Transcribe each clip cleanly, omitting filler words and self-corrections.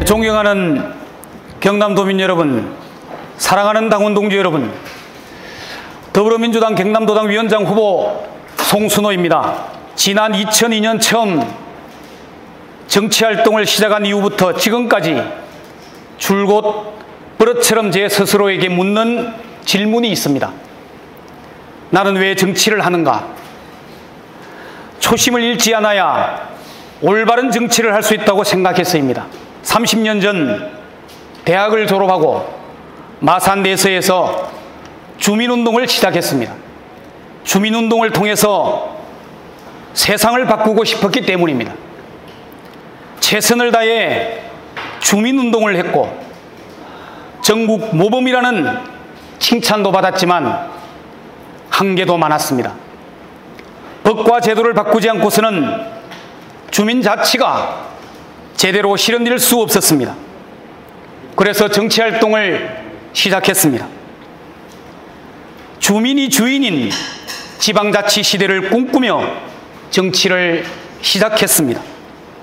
존경하는 경남도민 여러분, 사랑하는 당원 동지 여러분, 더불어민주당 경남도당 위원장 후보 송순호입니다. 지난 2002년 처음 정치활동을 시작한 이후부터 지금까지 줄곧 버릇처럼 제 스스로에게 묻는 질문이 있습니다. 나는 왜 정치를 하는가? 초심을 잃지 않아야 올바른 정치를 할 수 있다고 생각했습니다. 30년 전 대학을 졸업하고 마산내서에서 주민운동을 시작했습니다. 주민운동을 통해서 세상을 바꾸고 싶었기 때문입니다. 최선을 다해 주민운동을 했고 전국 모범이라는 칭찬도 받았지만 한계도 많았습니다. 법과 제도를 바꾸지 않고서는 주민 자치가 제대로 실현될 수 없었습니다. 그래서 정치활동을 시작했습니다. 주민이 주인인 지방자치 시대를 꿈꾸며 정치를 시작했습니다.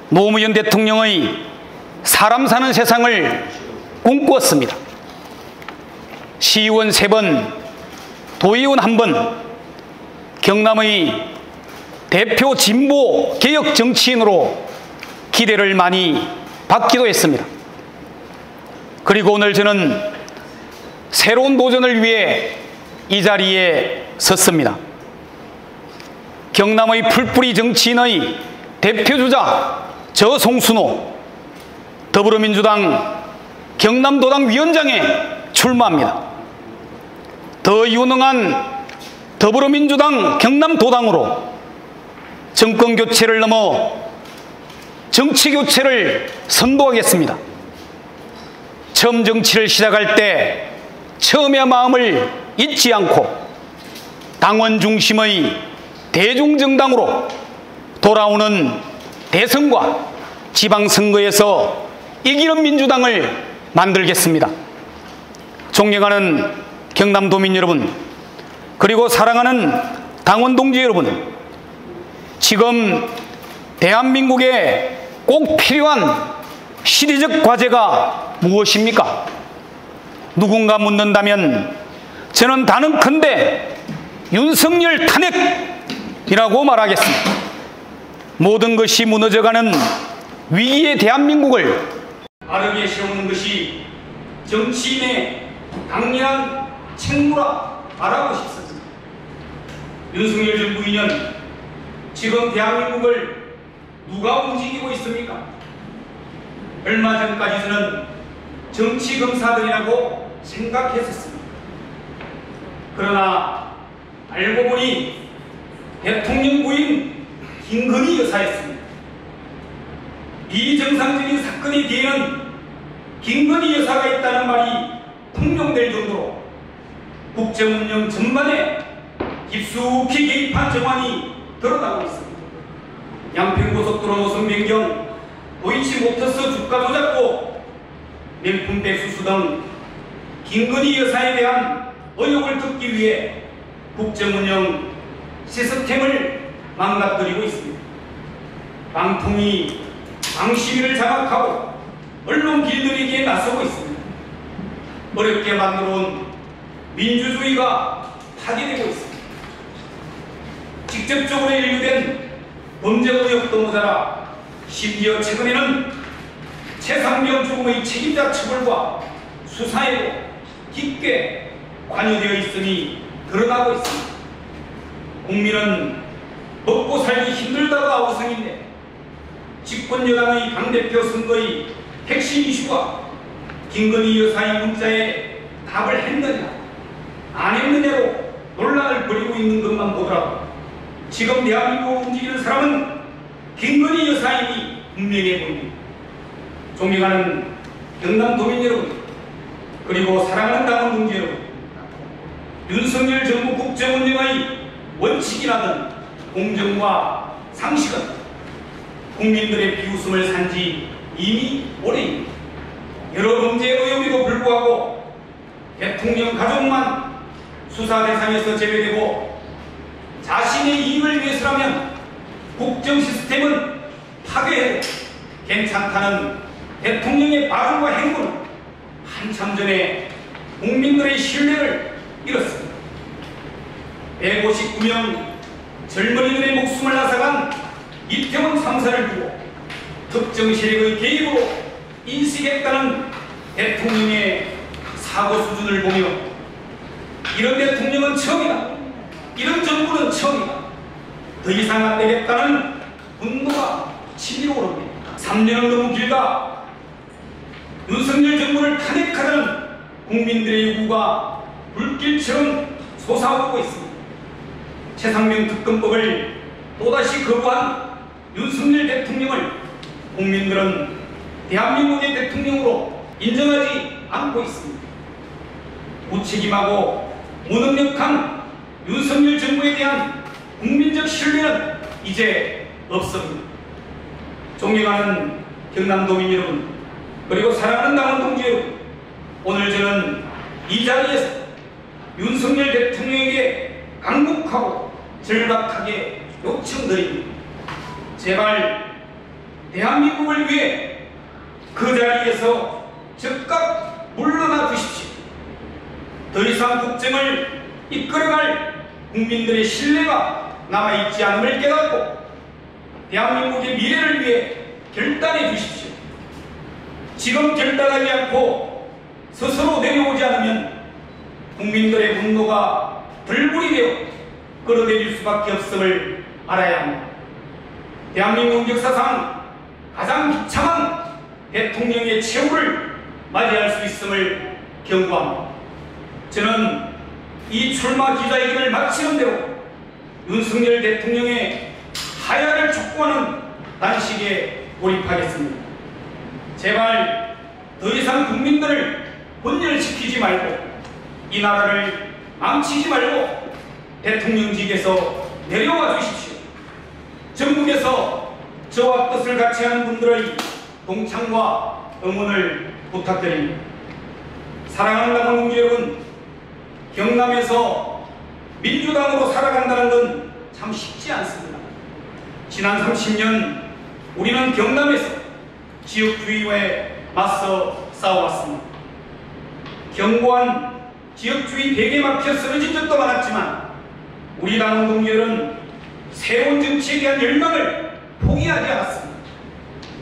노무현 대통령의 사람 사는 세상을 꿈꾸었습니다. 시의원 3번, 도의원 1번, 경남의 대표 진보 개혁 정치인으로 기대를 많이 받기도 했습니다. 그리고 오늘 저는 새로운 도전을 위해 이 자리에 섰습니다. 경남의 풀뿌리 정치인의 대표주자 저 송순호, 더불어민주당 경남도당 위원장에 출마합니다. 더 유능한 더불어민주당 경남도당으로 정권교체를 넘어 정치교체를 선도하겠습니다. 처음 정치를 시작할 때 처음의 마음을 잊지 않고 당원 중심의 대중정당으로 돌아오는 대선과 지방선거에서 이기는 민주당을 만들겠습니다. 존경하는 경남도민 여러분, 그리고 사랑하는 당원 동지 여러분, 지금 대한민국에 꼭 필요한 시대적 과제가 무엇입니까? 누군가 묻는다면 저는 단언컨대 윤석열 탄핵이라고 말하겠습니다. 모든 것이 무너져가는 위기의 대한민국을 바르게 세우는 것이 정치인의 강렬한 책무라 말하고 싶습니다. 윤석열 정부 2년, 지금 대한민국을 누가 움직이고 있습니까? 얼마 전까지 저는 정치검사들이라고 생각했었습니다. 그러나 알고 보니 대통령 부인 김건희 여사였습니다. 비정상적인 사건의 뒤에는 김건희 여사가 있다는 말이 통용될 정도로 국정운영 전반에 깊숙이 개입한 정황이 드러나고 있습니다. 양평고속도로 노선 변경, 도이치모터스 주가 조작고, 명품 백수수 등 김건희 여사에 대한 의혹을 듣기 위해 국정운영 시스템을 망가뜨리고 있습니다. 방통위, 방심위를 장악하고 언론 길들이기에 나서고 있습니다. 어렵게 만들어온 민주주의가 파괴되고 있습니다. 직접적으로 연루된 범죄 의혹도 모자라 심지어 최근에는 최상병 죽음의 책임자 처벌과 수사에도 깊게 관여되어 있음이 드러나고 있습니다. 국민은 먹고 살기 힘들다가 아우성인데 집권여당의 당대표 선거의 핵심 이슈가 김건희 여사의 문자에 답을 했느냐 안 했느냐로 논란을 벌이고 있는 것만 보더라도 지금 대한민국을 움직이는 사람은 김건희 여사임이 분명해 보입니다. 존경하는 경남도민 여러분, 그리고 사랑하는 당원 동지 여러분, 윤석열 정부 국정운영의 원칙이라는 공정과 상식은 국민들의 비웃음을 산 지 이미 오래입니다. 여러 범죄 의혹에도 불구하고 대통령 가족만 수사 대상에서 제외되고 자신의 이익을 위해서라면 국정 시스템은 파괴해도 괜찮다는 대통령의 발언과 행보는 한참 전에 국민들의 신뢰를 잃었습니다. 159명 젊은이들의 목숨을 앗아간 이태원 참사를 두고 특정 세력의 개입으로 인식했다는 대통령의 사고 수준을 보며 이런 대통령은 처음이다, 이런 정부는 처음이다, 더 이상 안 되겠다는 분노가 치밀어 오릅니다. 3년은 너무 길다. 윤석열 정부를 탄핵하자는 국민들의 요구가 불길처럼 솟아오르고 있습니다. 최상병 특검법을 또다시 거부한 윤석열 대통령을 국민들은 대한민국의 대통령으로 인정하지 않고 있습니다. 무책임하고 무능력한 윤석열 정부에 대한 국민적 신뢰는 이제 없습니다. 존경하는 경남도민 여러분, 그리고 사랑하는 당원 동지 여러분, 오늘 저는 이 자리에서 윤석열 대통령에게 강국하고 절박하게 요청드립니다. 제발 대한민국을 위해 그 자리에서 즉각 물러나 주십시오. 더 이상 국정을 이끌어갈 국민들의 신뢰가 남아있지 않음을 깨닫고 대한민국의 미래를 위해 결단해 주십시오. 지금 결단하지 않고 스스로 내려오지 않으면 국민들의 분노가 불불이 되어 끌어내릴 수밖에 없음을 알아야 합니다. 대한민국 역사상 가장 비참한 대통령의 최후를 맞이할 수 있음을 경고합니다. 저는 이 출마 기자회견을 마치는 대로 윤석열 대통령의 하야를 촉구하는 단식에 몰입하겠습니다. 제발 더 이상 국민들을 분열시키지 말고 이 나라를 망치지 말고 대통령직에서 내려와 주십시오. 전국에서 저와 뜻을 같이 하는 분들의 동참과 응원을 부탁드립니다. 사랑하는 당원 동지 여러분, 경남에서 민주당으로 살아간다는 건 참 쉽지 않습니다. 지난 30년 우리는 경남에서 지역주의에 맞서 싸워왔습니다. 견고한 지역주의 벽에 막혀 쓰러진 적도 많았지만 우리 당원 동지들은 새로운 정치에 대한 열망을 포기하지 않았습니다.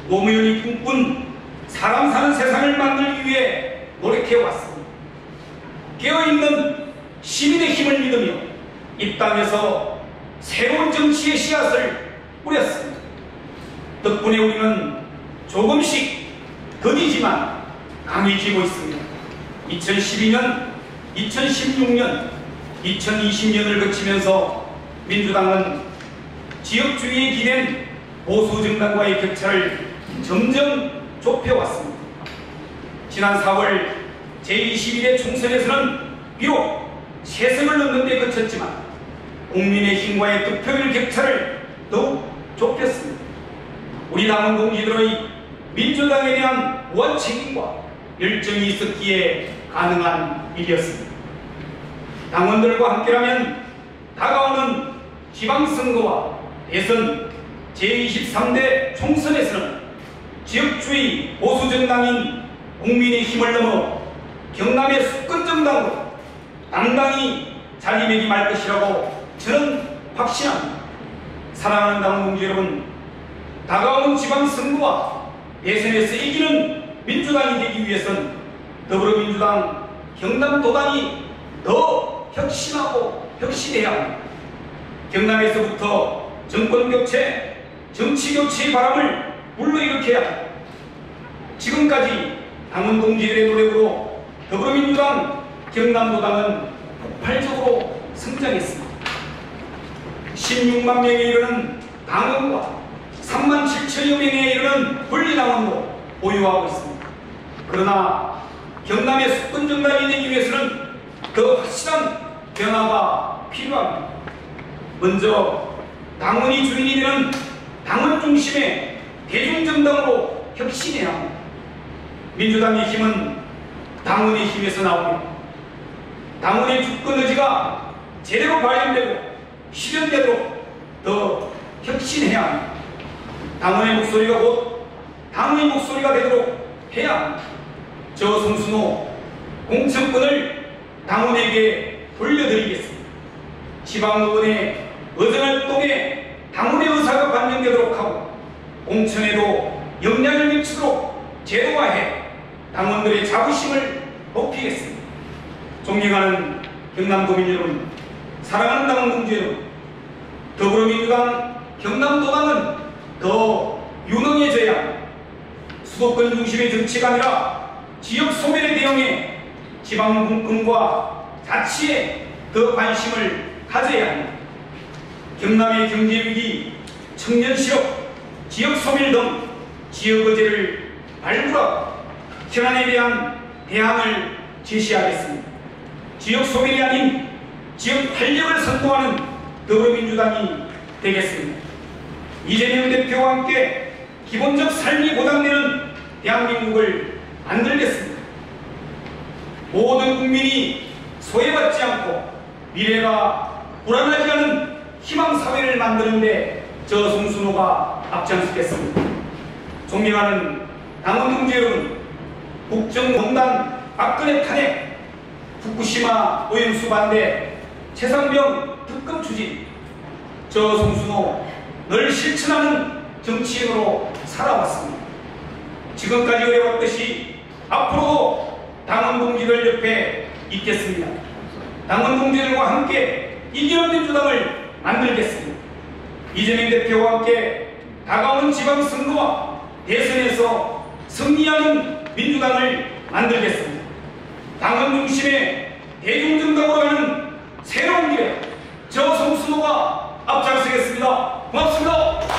노무현이 꿈꾼 사람 사는 세상을 만들기 위해 노력해왔습니다. 깨어있는 시민의 힘을 믿으며 이 땅에서 새로운 정치의 씨앗을 뿌렸습니다. 덕분에 우리는 조금씩 더디지만 강해지고 있습니다. 2012년, 2016년, 2020년을 거치면서 민주당은 지역주의에 기댄 보수정당과의 격차를 점점 좁혀왔습니다. 지난 4월 제21회 총선에서는 비록 세석을 넘는 데 그쳤지만 국민의힘과의 득표율 격차를 더욱 좁혔습니다. 우리 당원 동지들의 민주당에 대한 무한 책임과 열정이 있었기에 가능한 일이었습니다. 당원들과 함께라면 다가오는 지방선거와 대선 제23대 총선에서는 지역주의 보수정당인 국민의힘을 넘어 경남의 수권정당으로 당당히 자리매김할 것이라고 저는 확신합니다. 사랑하는 당원 동지 여러분, 다가오는 지방선거와 대선에서 이기는 민주당이 되기 위해서는 더불어민주당 경남도당이 더 혁신하고 혁신해야 합니다. 경남에서부터 정권교체, 정치교체의 바람을 불러일으켜야 합니다. 지금까지 당원 동지들의 노력으로 더불어민주당 경남도당은 폭발적으로 성장했습니다. 16만 명에 이르는 당원과 3만 7천여 명에 이르는 분리당원도 보유하고 있습니다. 그러나 경남의 수권정당이 되기 위해서는 더 확실한 변화가 필요합니다. 먼저 당원이 주인이 되는 당원 중심의 대중정당으로 혁신해야 합니다. 민주당의 힘은 당원의 힘에서 나옵니다. 당원의 주권 의지가 제대로 발현되고 실현되도록 더 혁신해야 합니다. 당원의 목소리가 곧 당의 목소리가 되도록 해야 합니다. 저 송순호 공천권을 당원에게 돌려드리겠습니다. 지방의원의 의정활동에 당원의 의사가 반영되도록 하고 공천에도 영향을 미치도록 제도화해 당원들의 자부심을 높이겠습니다. 존경하는 경남도민 여러분, 사랑하는 당원 동지 여러분, 더불어민주당 경남도당은 더 유능해져야 수도권 중심의 정치가 아니라 지역 소멸에 대응해 지방 분권과 자치에 더 관심을 가져야 합니다. 경남의 경제위기, 청년실업, 지역 소멸 등 지역 의제를 발굴하고 현안에 대한 대안을 제시하겠습니다. 지역 소멸이 아닌 지역 활력을 선도하는 더불어민주당이 되겠습니다. 이재명 대표와 함께 기본적 삶이 보장되는 대한민국을 만들겠습니다. 모든 국민이 소외받지 않고 미래가 불안하지 않은 희망사회를 만드는데 저 송순호가 앞장서겠습니다. 존경하는 당원 동지 여러분, 국정농단 박근혜 탄핵, 후쿠시마 오염수 반대, 최상병 특검 추진, 저 송순호 늘 실천하는 정치인으로 살아왔습니다. 지금까지 그래왔듯이 앞으로도 당원 동지들 옆에 있겠습니다. 당원 동지들과 함께 이기는 민주당을 만들겠습니다. 이재명 대표와 함께 다가오는 지방선거와 대선에서 승리하는 민주당을 만들겠습니다. 당원 중심의 대중정당으로 가는 새로운 길에 저 송순호가 앞장서겠습니다. 고맙습니다.